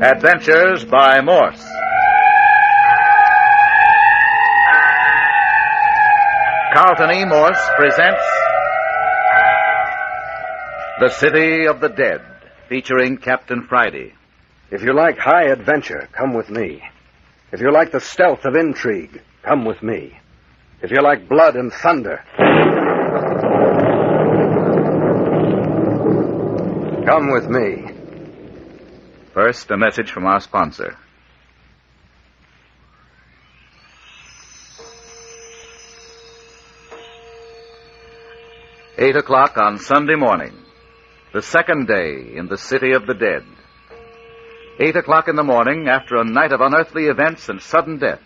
Adventures by Morse. Carlton E. Morse presents The City of the Dead, featuring Captain Friday. If you like high adventure, come with me. If you like the stealth of intrigue, come with me. If you like blood and thunder, come with me. First, a message from our sponsor. Eight o'clock on Sunday morning, the second day in the City of the Dead. 8 o'clock in the morning after a night of unearthly events and sudden death.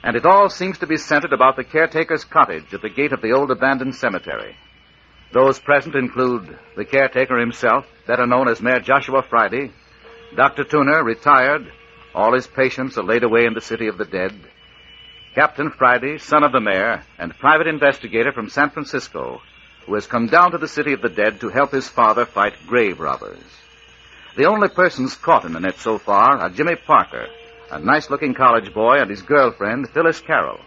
And it all seems to be centered about the caretaker's cottage at the gate of the old abandoned cemetery. Those present include the caretaker himself, better known as Mayor Joshua Friday, Dr. Tuner, retired, all his patients are laid away in the City of the Dead, Captain Friday, son of the mayor, and private investigator from San Francisco, who has come down to the City of the Dead to help his father fight grave robbers. The only persons caught in the net so far are Jimmy Parker, a nice-looking college boy, and his girlfriend, Phyllis Carroll.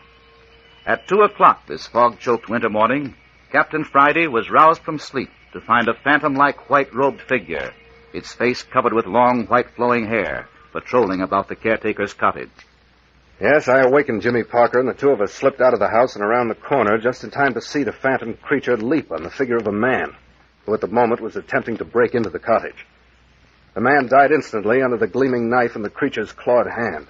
At 2 o'clock this fog-choked winter morning, Captain Friday was roused from sleep to find a phantom-like white-robed figure, its face covered with long, white flowing hair, patrolling about the caretaker's cottage. Yes, I awakened Jimmy Parker, and the two of us slipped out of the house and around the corner just in time to see the phantom creature leap on the figure of a man, who at the moment was attempting to break into the cottage. The man died instantly under the gleaming knife in the creature's clawed hand.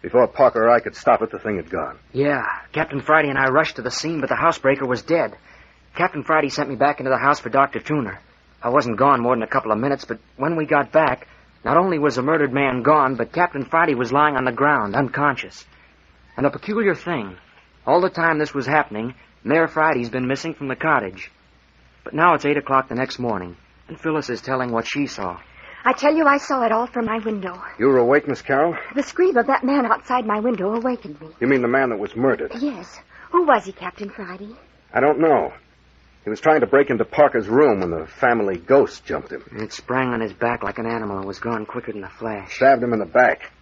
Before Parker or I could stop it, the thing had gone. Yeah, Captain Friday and I rushed to the scene, but the housebreaker was dead. Captain Friday sent me back into the house for Dr. Tuner. I wasn't gone more than a couple of minutes, but when we got back, not only was the murdered man gone, but Captain Friday was lying on the ground, unconscious. And the peculiar thing, all the time this was happening, Mayor Friday's been missing from the cottage. But now it's 8 o'clock the next morning, and Phyllis is telling what she saw. I tell you, I saw it all from my window. You were awake, Miss Carroll? The scream of that man outside my window awakened me. You mean the man that was murdered? Yes. Who was he, Captain Friday? I don't know. He was trying to break into Parker's room when the family ghost jumped him. It sprang on his back like an animal and was gone quicker than a flash. Stabbed him in the back.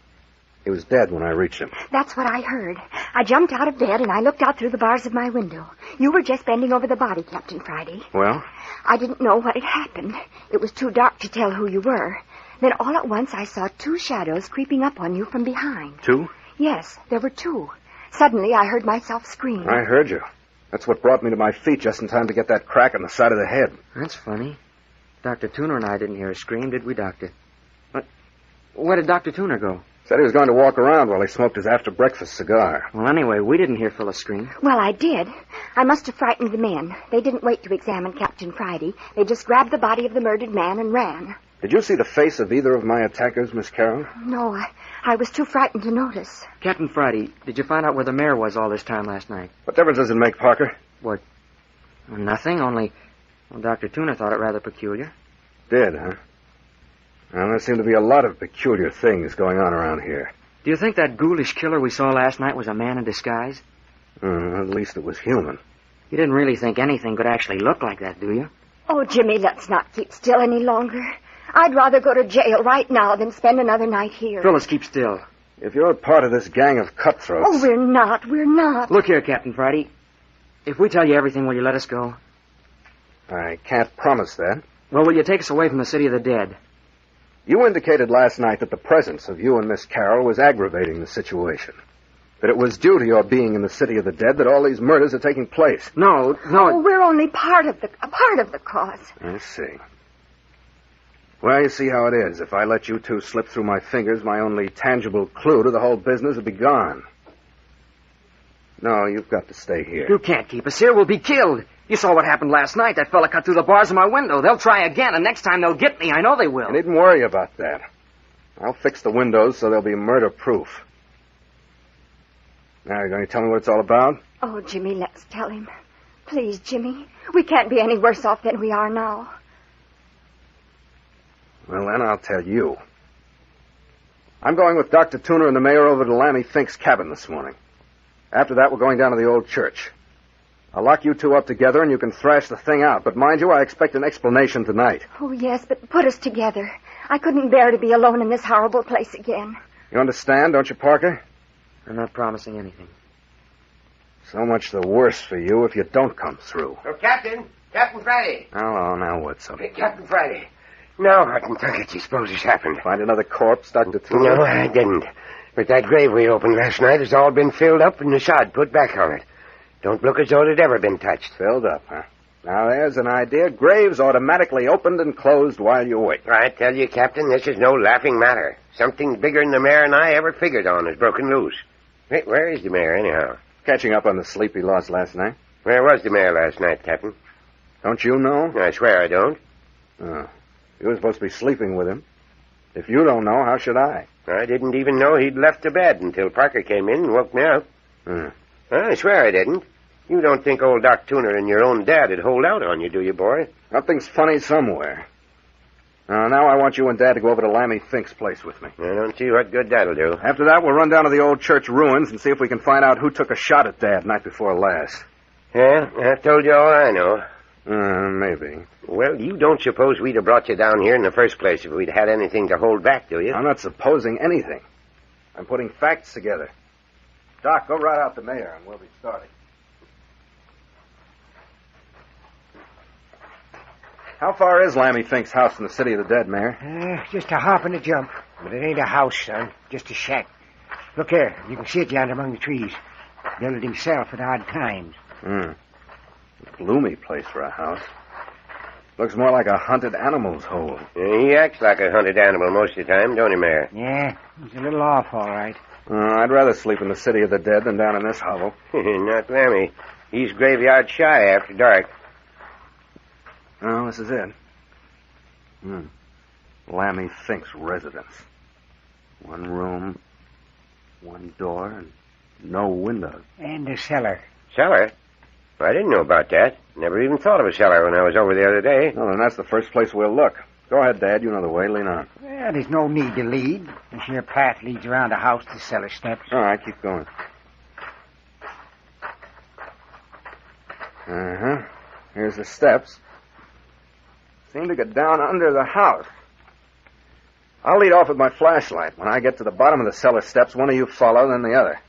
He was dead when I reached him. That's what I heard. I jumped out of bed and I looked out through the bars of my window. You were just bending over the body, Captain Friday. Well? I didn't know what had happened. It was too dark to tell who you were. Then all at once I saw two shadows creeping up on you from behind. Two? Yes, there were two. Suddenly I heard myself scream. I heard you. That's what brought me to my feet just in time to get that crack on the side of the head. That's funny. Dr. Tuner and I didn't hear a scream, did we, Doctor? But where did Dr. Tuner go? Said he was going to walk around while he smoked his after-breakfast cigar. Well, anyway, we didn't hear Phyllis scream. Well, I did. I must have frightened the men. They didn't wait to examine Captain Friday. They just grabbed the body of the murdered man and ran. Did you see the face of either of my attackers, Miss Carroll? No, I was too frightened to notice. Captain Friday, did you find out where the mayor was all this time last night? What difference does it make, Parker? What? Well, nothing, only... Well, Dr. Tuner thought it rather peculiar. Did, huh? Well, there seem to be a lot of peculiar things going on around here. Do you think that ghoulish killer we saw last night was a man in disguise? At least it was human. You didn't really think anything could actually look like that, do you? Oh, Jimmy, let's not keep still any longer. I'd rather go to jail right now than spend another night here. Phyllis, keep still. If you're part of this gang of cutthroats... Oh, we're not. Look here, Captain Friday. If we tell you everything, will you let us go? I can't promise that. Well, will you take us away from the City of the Dead? You indicated last night that the presence of you and Miss Carroll was aggravating the situation. That it was due to your being in the City of the Dead that all these murders are taking place. No. Oh, we're only part of the cause. I see. Well, you see how it is. If I let you two slip through my fingers, my only tangible clue to the whole business would be gone. No, you've got to stay here. You can't keep us here. We'll be killed. You saw what happened last night. That fella cut through the bars of my window. They'll try again, and next time they'll get me. I know they will. You needn't worry about that. I'll fix the windows so they'll be murder-proof. Now, you going to tell me what it's all about? Oh, Jimmy, let's tell him. Please, Jimmy. We can't be any worse off than we are now. Well, then I'll tell you. I'm going with Dr. Tuner and the mayor over to Lammy Fink's cabin this morning. After that, we're going down to the old church. I'll lock you two up together and you can thrash the thing out. But mind you, I expect an explanation tonight. Oh, yes, but put us together. I couldn't bear to be alone in this horrible place again. You understand, don't you, Parker? I'm not promising anything. So much the worse for you if you don't come through. Oh, Captain Friday. Oh, now what's up? Hey, Captain Friday. Now, what in Tucket you suppose has happened? Find another corpse, Dr. Tudor? No, I didn't. But that grave we opened last night has all been filled up and the sod put back on it. Don't look as though it had ever been touched. Filled up, huh? Now, there's an idea. Graves automatically opened and closed while you wait. I tell you, Captain, this is no laughing matter. Something bigger than the mayor and I ever figured on has broken loose. Hey, where is the mayor, anyhow? Catching up on the sleep he lost last night. Where was the mayor last night, Captain? Don't you know? I swear I don't. Oh. You were supposed to be sleeping with him. If you don't know, how should I? I didn't even know he'd left the bed until Parker came in and woke me up. I swear I didn't. You don't think old Doc Tuner and your own dad would hold out on you, do you, boy? Something's funny somewhere. Now I want you and Dad to go over to Lammy Fink's place with me. I don't see what good that'll do. After that, we'll run down to the old church ruins and see if we can find out who took a shot at Dad night before last. Yeah, I've told you all I know. Maybe. Well, you don't suppose we'd have brought you down here in the first place if we'd had anything to hold back, do you? I'm not supposing anything. I'm putting facts together. Doc, go right out the mayor and we'll be starting. How far is Lammy Fink's house from the city of the dead, Mayor? Just a hop and a jump. But it ain't a house, son. Just a shack. Look here. You can see it yonder among the trees. Built it himself at odd times. A gloomy place for a house. Looks more like a hunted animal's hole. He acts like a hunted animal most of the time, don't he, Mayor? Yeah, he's a little off, all right. I'd rather sleep in the city of the dead than down in this hovel. Not Lammy. He's graveyard shy after dark. Oh, this is it. Lammy Fink's residence. One room, one door, and no windows. And a cellar. Cellar? I didn't know about that. Never even thought of a cellar when I was over the other day. No, then that's the first place we'll look. Go ahead, Dad. You know the way. Lean on. Well, there's no need to lead. This here path leads around the house to cellar steps. All right, keep going. Here's the steps. Seem to get down under the house. I'll lead off with my flashlight. When I get to the bottom of the cellar steps, one of you follow, then the other.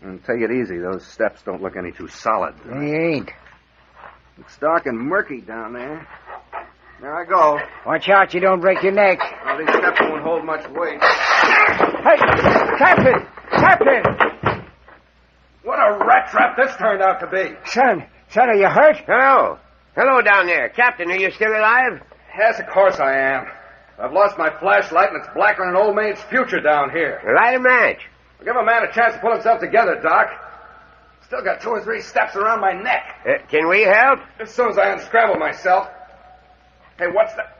And take it easy. Those steps don't look any too solid. They ain't. It's dark and murky down there. There I go. Watch out you don't break your neck. Well, these steps won't hold much weight. Hey, Captain! Captain! What a rat trap this turned out to be. Son, are you hurt? Hello down there. Captain, are you still alive? Yes, of course I am. I've lost my flashlight, and it's blacker than an old maid's future down here. Light a match. Give a man a chance to pull himself together, Doc. Still got 2 or 3 steps around my neck. Can we help? As soon as I unscramble myself. Hey, what's that?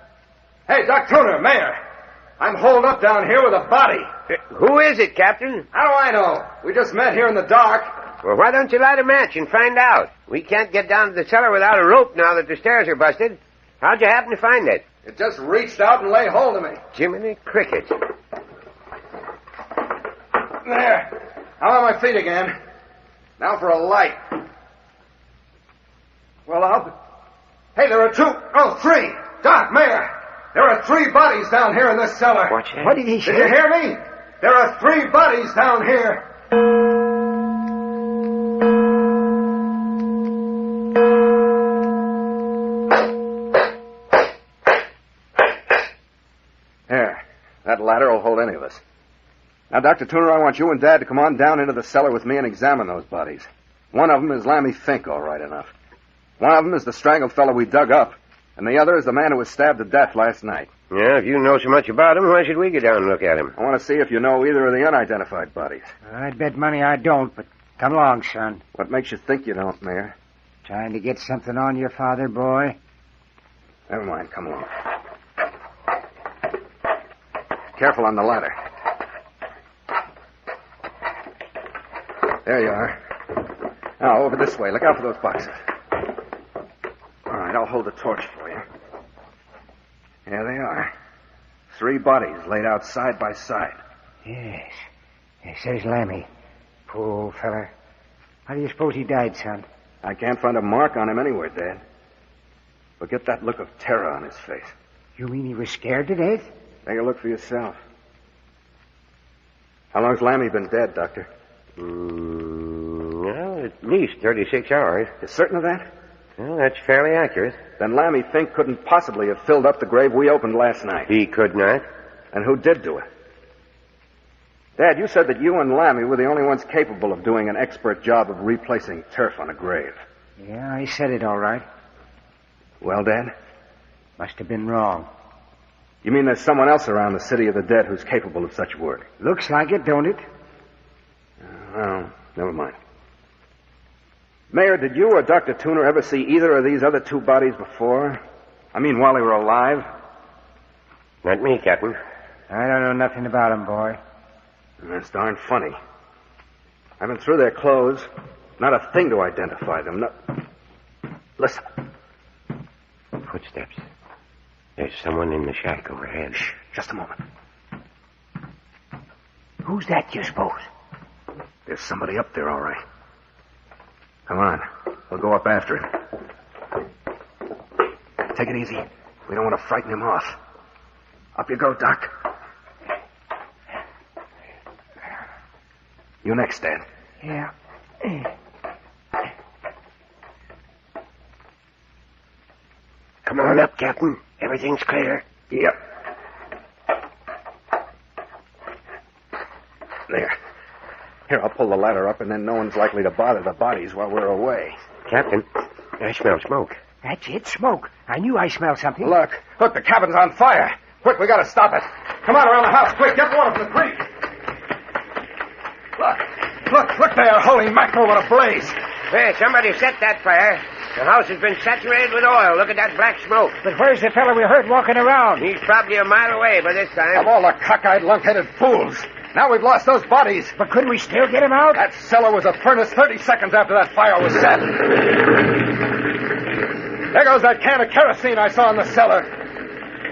Hey, Doc Tuner, Mayor. I'm holed up down here with a body. Who is it, Captain? How do I know? We just met here in the dark. Well, why don't you light a match and find out? We can't get down to the cellar without a rope now that the stairs are busted. How'd you happen to find it? It just reached out and laid hold of me. Jiminy crickets. There. I'm on my feet again. Now for a light. Well, Hey, there are 3. Doc, Mayor. There are 3 bodies down here in this cellar. Watch it. What did he say? Did you hear me? There are 3 bodies down here. Here. That ladder will hold any of us. Now, Dr. Tuner, I want you and Dad to come on down into the cellar with me and examine those bodies. One of them is Lammy Fink, all right enough. One of them is the strangled fellow we dug up, and the other is the man who was stabbed to death last night. Yeah, if you know so much about him, why should we get down and look at him? I want to see if you know either of the unidentified bodies. I'd bet money I don't, but come along, son. What makes you think you don't, Mayor? Trying to get something on your father, boy? Never mind, come along. Careful on the ladder. There you are. Now, over this way. Look out for those boxes. All right, I'll hold the torch for you. There they are. 3 bodies laid out side by side. Yes. It says Lammy. Poor old feller. How do you suppose he died, son? I can't find a mark on him anywhere, Dad. But get that look of terror on his face. You mean he was scared to death? Take a look for yourself. How long's Lammy been dead, Doctor? Well, at least 36 hours. You certain of that? Well, that's fairly accurate. Then Lammy Fink couldn't possibly have filled up the grave we opened last night. He could not. And who did do it? Dad, you said that you and Lammy were the only ones capable of doing an expert job of replacing turf on a grave. Yeah, I said it all right. Well, Dad? Must have been wrong. You mean there's someone else around the city of the dead who's capable of such work? Looks like it, don't it? Well, never mind. Mayor, did you or Dr. Tuner ever see either of these other two bodies before? I mean, while they were alive? Not me, Captain. I don't know nothing about 'em, boy. That's darn funny. I've been through their clothes. Not a thing to identify them. Listen. Footsteps. There's someone in the shack overhead. Shh, just a moment. Who's that, you suppose? There's somebody up there, all right. Come on. We'll go up after him. Take it easy. We don't want to frighten him off. Up you go, Doc. You next, Dad. Yeah. Come on up, Captain. Everything's clear. Yep. There. Here, I'll pull the ladder up, and then no one's likely to bother the bodies while we're away. Captain, I smell smoke. That's it, smoke. I knew I smelled something. Look, the cabin's on fire. Quick, we gotta stop it. Come on around the house, quick, get water from the creek. Look there, holy mackerel, what a blaze. Hey, somebody set that fire. The house has been saturated with oil. Look at that black smoke. But where's the fellow we heard walking around? He's probably a mile away by this time. Of all the cockeyed, lunk-headed fools. Now we've lost those bodies. But couldn't we still get him out? That cellar was a furnace 30 seconds after that fire was set. There goes that can of kerosene I saw in the cellar.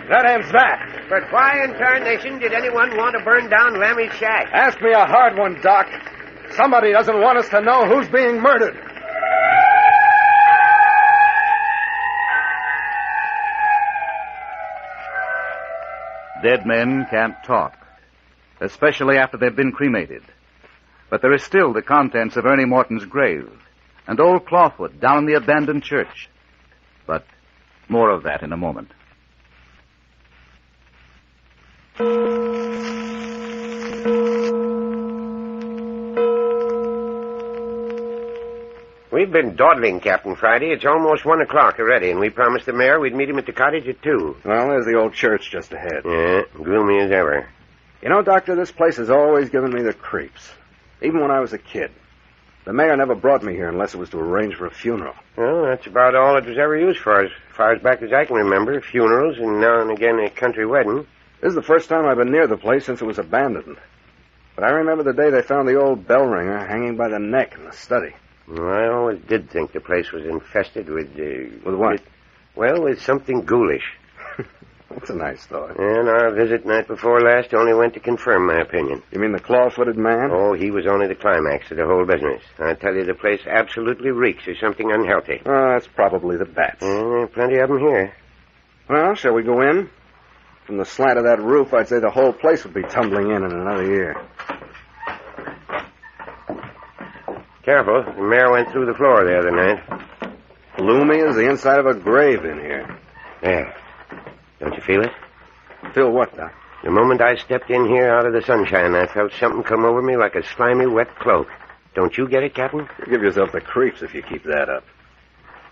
That ends that. But why in tarnation did anyone want to burn down Lammy's shack? Ask me a hard one, Doc. Somebody doesn't want us to know who's being murdered. Dead men can't talk, especially after they've been cremated. But there is still the contents of Ernie Morton's grave and old Clawfoot down in the abandoned church. But more of that in a moment. We've been dawdling, Captain Friday. It's almost 1 o'clock already, and we promised the mayor we'd meet him at the cottage at 2. Well, there's the old church just ahead. Yeah, gloomy as ever. You know, Doctor, this place has always given me the creeps. Even when I was a kid. The mayor never brought me here unless it was to arrange for a funeral. Well, that's about all it was ever used for, as far as back as I can remember. Funerals and now and again a country wedding. This is the first time I've been near the place since it was abandoned. But I remember the day they found the old bell ringer hanging by the neck in the study. Well, I always did think the place was infested with... With what? With something ghoulish. That's a nice thought. And our visit night before last only went to confirm my opinion. You mean the claw-footed man? Oh, he was only the climax of the whole business. I tell you, the place absolutely reeks of something unhealthy. Oh, that's probably the bats. There are plenty of them here. Well, shall we go in? From the slant of that roof, I'd say the whole place would be tumbling in another year. Careful. The mayor went through the floor the other night. Gloomy as the inside of a grave in here. There. Don't you feel it? Feel what, Doc? The moment I stepped in here out of the sunshine, I felt something come over me like a slimy, wet cloak. Don't you get it, Captain? You give yourself the creeps if you keep that up.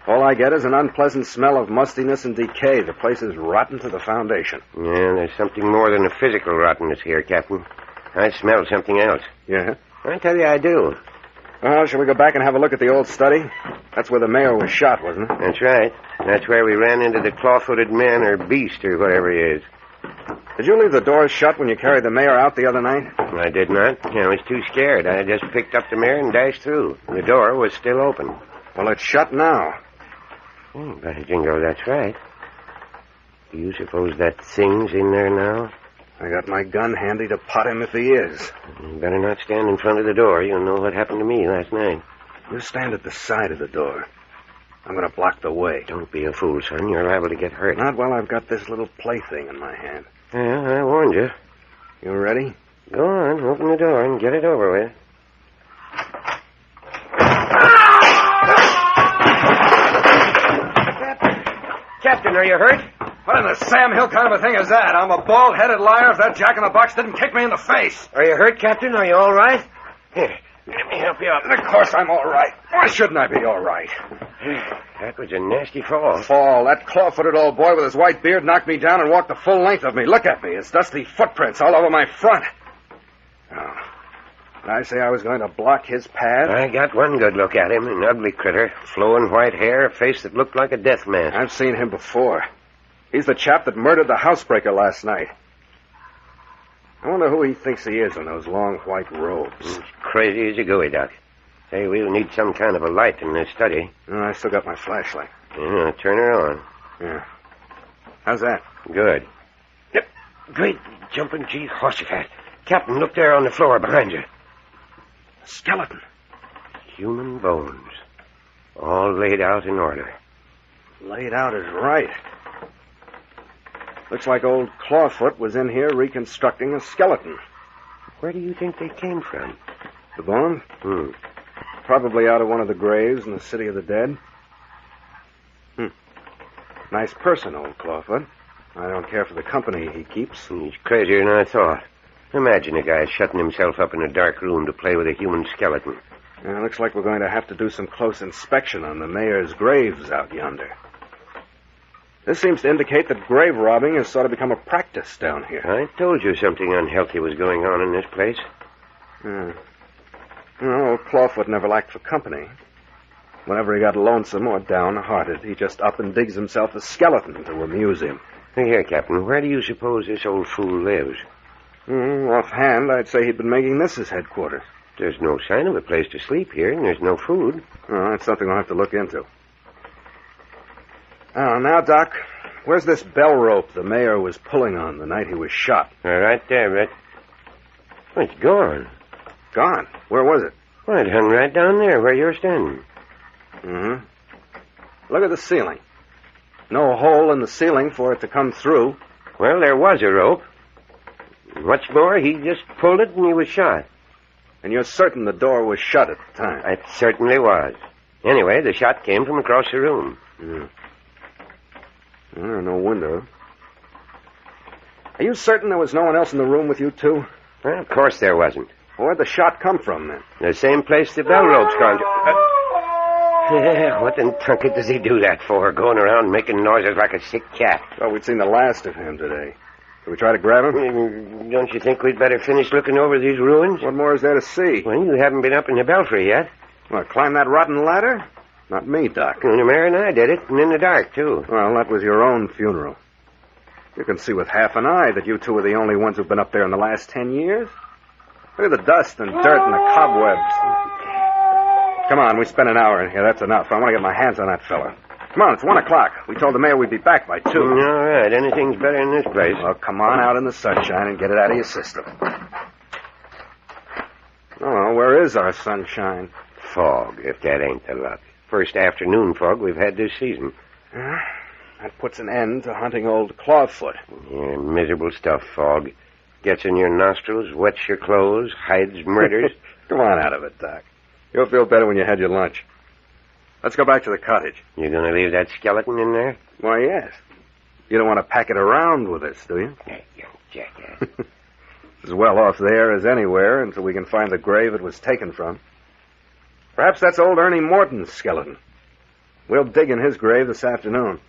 All I get is an unpleasant smell of mustiness and decay. The place is rotten to the foundation. Yeah, there's something more than a physical rottenness here, Captain. I smell something else. Yeah? I tell you I do. Well, shall we go back and have a look at the old study? That's where the mayor was shot, wasn't it? That's right. That's where we ran into the claw-footed man or beast or whatever he is. Did you leave the doors shut when you carried the mayor out the other night? I did not. I was too scared. I just picked up the mayor and dashed through. The door was still open. Well, it's shut now. Oh, by jingo, that's right. Do you suppose that thing's in there now? I got my gun handy to pot him if he is. You better not stand in front of the door. You'll know what happened to me last night. You stand at the side of the door. I'm going to block the way. Don't be a fool, son. You're liable to get hurt. Not while I've got this little plaything in my hand. Yeah, I warned you. You ready? Go on, open the door and get it over with. Captain, are you hurt? What in the Sam Hill kind of a thing is that? I'm a bald-headed liar if that jack-in-the-box didn't kick me in the face. Are you hurt, Captain? Are you all right? Here, let me help you up. Of course I'm all right. Why shouldn't I be all right? That was a nasty fall. Fall. That claw-footed old boy with his white beard knocked me down and walked the full length of me. Look at me. His dusty footprints all over my front. Oh. Did I say I was going to block his path? I got one good look at him, an ugly critter. Flowing white hair, a face that looked like a death mask. I've seen him before. He's the chap that murdered the housebreaker last night. I wonder who he thinks he is in those long white robes. It's crazy as you go, Doc. Say, we'll need some kind of a light in this study. Oh, I still got my flashlight. Yeah, turn her on. Yeah. How's that? Good. Yep. Great jumping gee horsefat. Captain, look there on the floor behind you. A skeleton. Human bones. All laid out in order. Laid out is right. Looks like old Clawfoot was in here reconstructing a skeleton. Where do you think they came from? The bones? Probably out of one of the graves in the City of the Dead. Nice person, old Clawfoot. I don't care for the company he keeps. He's crazier than I thought. Imagine a guy shutting himself up in a dark room to play with a human skeleton. Looks like we're going to have to do some close inspection on the mayor's graves out yonder. This seems to indicate that grave robbing has sort of become a practice down here. I told you something unhealthy was going on in this place. Old Clawfoot never lacked for company. Whenever he got lonesome or downhearted, he just up and digs himself a skeleton to amuse him. Here, Captain, where do you suppose this old fool lives? Offhand, I'd say he'd been making this his headquarters. There's no sign of a place to sleep here, and there's no food. That's something we'll have to look into. Now, Doc, where's this bell rope the mayor was pulling on the night he was shot? Right there, Brett. Oh, it's gone. Gone? Where was it? Well, it hung right down there where you're standing. Look at the ceiling. No hole in the ceiling for it to come through. Well, there was a rope. What's more, he just pulled it and he was shot. And you're certain the door was shut at the time? It certainly was. Anyway, the shot came from across the room. No window. Are you certain there was no one else in the room with you, too? Well, of course there wasn't. Where'd the shot come from, then? The same place the bell rope's gone to. What in Tunket does he do that for, going around making noises like a sick cat? Well, we'd seen the last of him today. Shall we try to grab him? Don't you think we'd better finish looking over these ruins? What more is there to see? Well, you haven't been up in the belfry yet. What, climb that rotten ladder? Not me, Doc. Well, the mayor and I did it, and in the dark, too. Well, that was your own funeral. You can see with half an eye that you two are the only ones who've been up there in the last 10 years. Look at the dust and dirt and the cobwebs. Come on, we spent an hour in here. That's enough. I want to get my hands on that fella. Come on, it's 1 o'clock. We told the mayor we'd be back by 2. All right, anything's better in this place. Well, come on out in the sunshine and get it out of your system. Oh, where is our sunshine? Fog, if that ain't the luck. First afternoon fog we've had this season. That puts an end to hunting old Clawfoot. Yeah, miserable stuff, fog. Gets in your nostrils, wets your clothes, hides murders. Come on out of it, Doc. You'll feel better when you had your lunch. Let's go back to the cottage. You gonna leave that skeleton in there? Why, yes. You don't want to pack it around with us, do you? Hey, you jackass. It's as well off there as anywhere until we can find the grave it was taken from. Perhaps that's old Ernie Morton's skeleton. We'll dig in his grave this afternoon.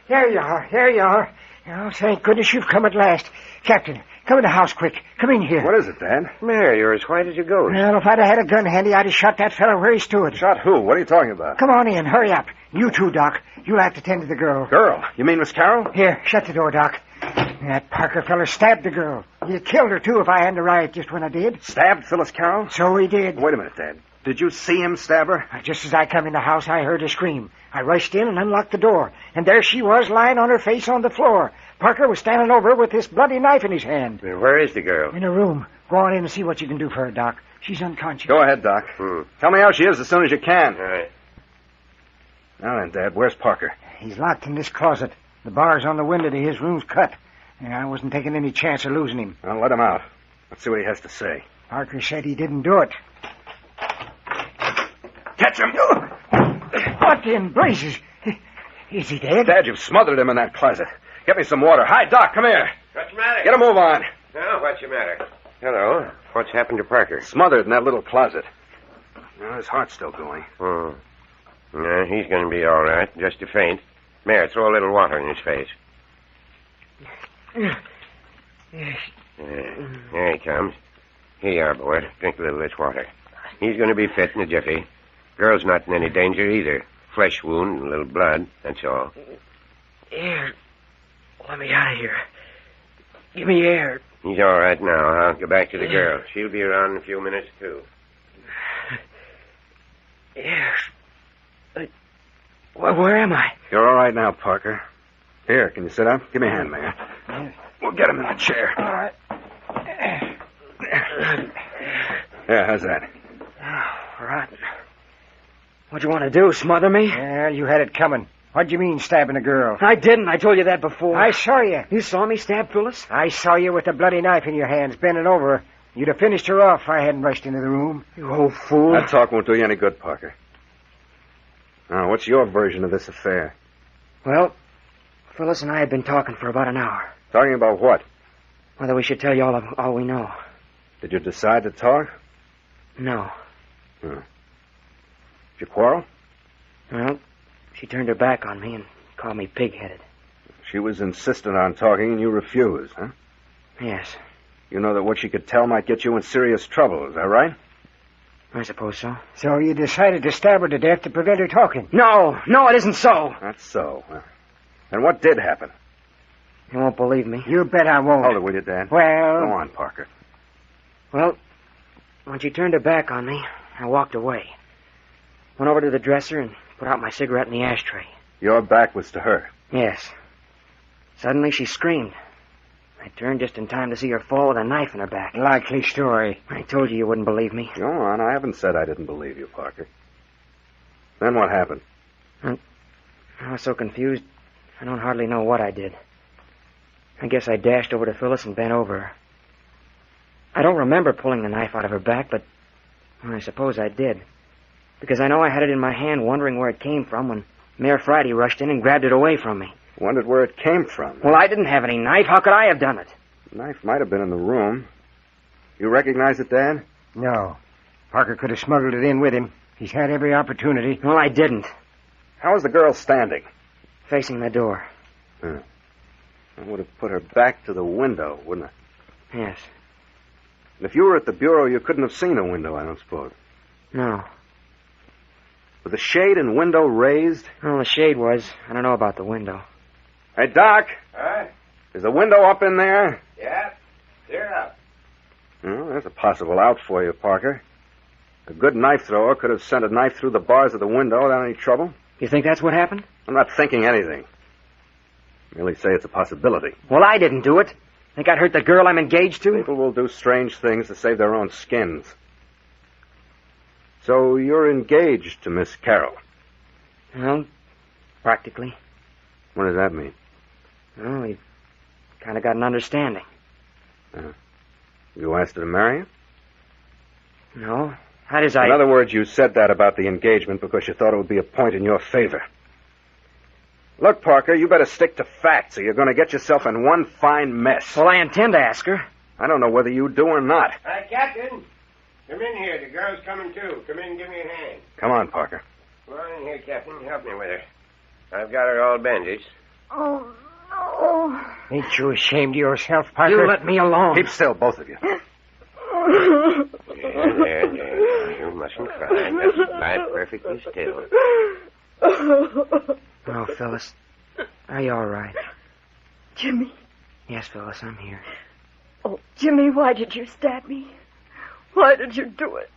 There you are. There you are. Oh, thank goodness you've come at last. Captain, come in the house quick. Come in here. What is it, Dad? Mayor, you're as white as a ghost. Well, if I'd have had a gun handy, I'd have shot that fellow where he stood. Shot who? What are you talking about? Come on in. Hurry up. You too, Doc. You'll have to tend to the girl. Girl? You mean Miss Carroll? Here, shut the door, Doc. That Parker fella stabbed the girl. He killed her, too, if I hadn't arrived just when I did. Stabbed Phyllis Carroll? So he did. Wait a minute, Dad. Did you see him stab her? Just as I come in the house, I heard her scream. I rushed in and unlocked the door. And there she was, lying on her face on the floor. Parker was standing over her with this bloody knife in his hand. Where is the girl? In a room. Go on in and see what you can do for her, Doc. She's unconscious. Go ahead, Doc. Tell me how she is as soon as you can. All right. Now then, Dad, where's Parker? He's locked in this closet. The bars on the window to his room's cut. And I wasn't taking any chance of losing him. Well, let him out. Let's see what he has to say. Parker said he didn't do it. Catch him! What in blazes? Is he dead? Dad, you've smothered him in that closet. Get me some water. Hi, Doc, come here. What's the matter? Get a move on. Oh, what's the matter? Hello. What's happened to Parker? Smothered in that little closet. Well, his heart's still going. Yeah, he's going to be all right. Just a faint. Mayor, throw a little water in his face. There he comes. Here you are, boy. Drink a little of this water. He's going to be fit in a jiffy. Girl's not in any danger either. Flesh wound and a little blood, that's all. Air. Let me out of here. Give me air. He's all right now. I'll go back to the girl. She'll be around in a few minutes, too. Air. Where am I? You're all right now, Parker. Here, can you sit up? Give me a hand, Mayor. We'll get him in the chair. All right. Yeah, how's that? Oh, rotten. What'd you want to do, smother me? Well, you had it coming. What'd you mean, stabbing a girl? I didn't. I told you that before. I saw you. You saw me stab Phyllis? I saw you with a bloody knife in your hands, bending over her. You'd have finished her off if I hadn't rushed into the room. You old fool. That talk won't do you any good, Parker. Now, what's your version of this affair? Well, Phyllis and I had been talking for about an hour. Talking about what? Whether we should tell you all we know. Did you decide to talk? No. Did you quarrel? Well, she turned her back on me and called me pig-headed. She was insistent on talking and you refused, huh? Yes. You know that what she could tell might get you in serious trouble, is that right? I suppose so. So you decided to stab her to death to prevent her talking? No, it isn't so. That's so. And what did happen? You won't believe me. You bet I won't. Hold it, will you, Dad? Well... Go on, Parker. Well, when she turned her back on me, I walked away. Went over to the dresser and put out my cigarette in the ashtray. Your back was to her. Yes. Suddenly she screamed. I turned just in time to see her fall with a knife in her back. Likely story. I told you wouldn't believe me. Go on. I haven't said I didn't believe you, Parker. Then what happened? I was so confused, I don't hardly know what I did. I guess I dashed over to Phyllis and bent over her. I don't remember pulling the knife out of her back, but I suppose I did. Because I know I had it in my hand wondering where it came from when Mayor Friday rushed in and grabbed it away from me. Wondered where it came from. Well, I didn't have any knife. How could I have done it? The knife might have been in the room. You recognize it, Dad? No. Parker could have smuggled it in with him. He's had every opportunity. Well, I didn't. How was the girl standing? Facing the door. That would have put her back to the window, wouldn't it? Yes. And if you were at the bureau, you couldn't have seen a window, I don't suppose. No. With the shade and window raised? Well, the shade was. I don't know about the window. Hey, Doc. Huh? Is the window up in there? Yeah. Clear up. Well, there's a possible out for you, Parker. A good knife thrower could have sent a knife through the bars of the window without any trouble. You think that's what happened? I'm not thinking anything. Merely say it's a possibility. Well, I didn't do it. Think I'd hurt the girl I'm engaged to? People will do strange things to save their own skins. So you're engaged to Miss Carroll? Well, practically. What does that mean? Well, we've kind of got an understanding. You asked her to marry you? No. How does I... In other words, you said that about the engagement because you thought it would be a point in your favor. Look, Parker, you better stick to facts or you're going to get yourself in one fine mess. Well, I intend to ask her. I don't know whether you do or not. Hi, Captain. Come in here. The girl's coming, too. Come in and give me a hand. Come on, Parker. Come on in here, Captain. Help me with her. I've got her all bandaged. Oh, no. Ain't you ashamed of yourself, Parker? You let me alone. Keep still, both of you. There. You mustn't cry. Just lie perfectly still. Oh, Phyllis. Are you all right? Jimmy. Yes, Phyllis, I'm here. Oh, Jimmy, why did you stab me? Why did you do it?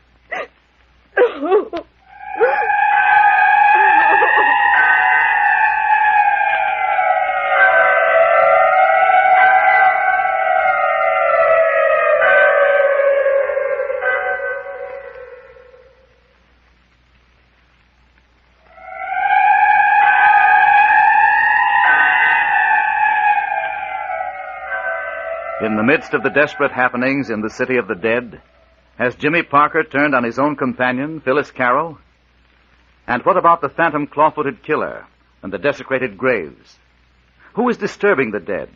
in the midst of the desperate happenings in the city of the dead, has Jimmy Parker turned on his own companion, Phyllis Carroll? And what about the phantom claw-footed killer and the desecrated graves? Who is disturbing the dead,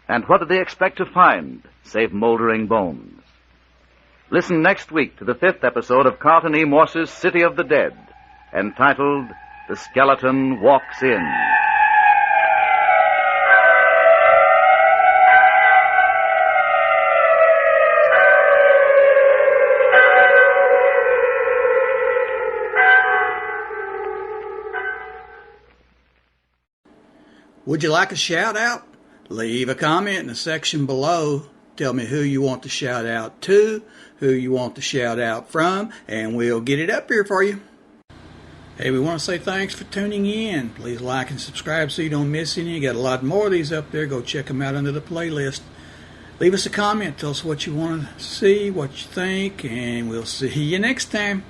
and what do they expect to find, save moldering bones? Listen next week to the 5th episode of Carlton E. Morse's City of the Dead, entitled The Skeleton Walks In. Would you like a shout out? Leave a comment in the section below. Tell me who you want to shout out to, who you want to shout out from, and we'll get it up here for you. Hey, we want to say thanks for tuning in. Please like and subscribe so you don't miss any. You got a lot more of these up there. Go check them out under the playlist. Leave us a comment. Tell us what you want to see, what you think, and we'll see you next time.